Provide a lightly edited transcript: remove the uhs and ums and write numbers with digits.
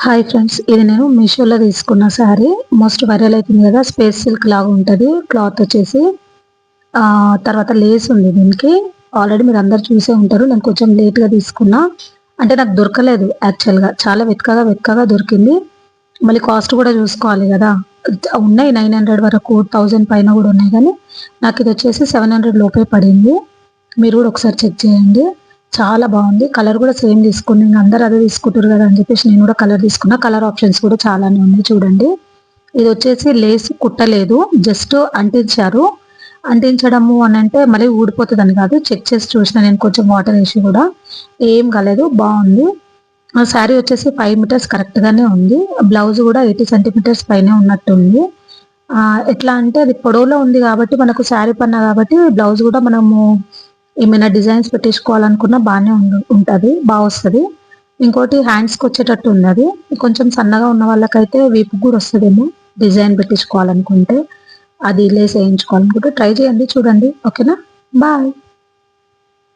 Hi friends, ఇది నేను మీషోలో తీసుకున్న శారీ. మోస్ట్ వైరల్ అవుతుంది కదా, స్పేస్ సిల్క్ లాగా ఉంటుంది క్లాత్ వచ్చేసి. తర్వాత లేస్ ఉంది దీనికి. ఆల్రెడీ మీరు అందరు చూసే ఉంటారు. నేను కొంచెం లేట్గా తీసుకున్నా, అంటే నాకు దొరకలేదు యాక్చువల్గా. చాలా వెతకగా దొరికింది. మళ్ళీ కాస్ట్ కూడా చూసుకోవాలి కదా. ఉన్నాయి 900 వరకు, 1000 పైన కూడా ఉన్నాయి, కానీ నాకు ఇది వచ్చేసి 700 లోపే పడింది. మీరు కూడా ఒకసారి చెక్ చేయండి. చాలా బాగుంది. కలర్ కూడా సేమ్ తీసుకుని, అందరు అదే తీసుకుంటారు కదా అని చెప్పేసి నేను కూడా కలర్ తీసుకున్నా. కలర్ ఆప్షన్స్ కూడా చాలానే ఉన్నాయి చూడండి. ఇది వచ్చేసి లేస్ కుట్టలేదు, జస్ట్ అంటించారు. అంటించడము అని అంటే మళ్ళీ ఊడిపోతుంది అని కాదు, చెక్ చేసి చూసిన నేను కొంచెం వాటర్ వేసి కూడా. ఏం కాలేదు, బాగుంది. శారీ వచ్చేసి 5 మీటర్స్ కరెక్ట్గానే ఉంది. బ్లౌజ్ కూడా 80 సెంటీమీటర్స్ పైనే ఉన్నట్టుంది. ఎట్లా అంటే అది పొడవులో ఉంది కాబట్టి మనకు శారీ పన్నా కాబట్టి బ్లౌజ్ కూడా మనము ఏమైనా డిజైన్స్ పెట్టేసుకోవాలనుకున్నా బాగానే ఉంటుంది, బాగా వస్తుంది. ఇంకోటి హ్యాండ్స్కి వచ్చేటట్టు ఉంది. అది కొంచెం సన్నగా ఉన్న వాళ్ళకైతే వీపు కూడా వస్తుందేమో, డిజైన్ పెట్టించుకోవాలనుకుంటే, అది లేస్ వేయించుకోవాలనుకుంటే ట్రై చేయండి, చూడండి. ఓకేనా, బాయ్.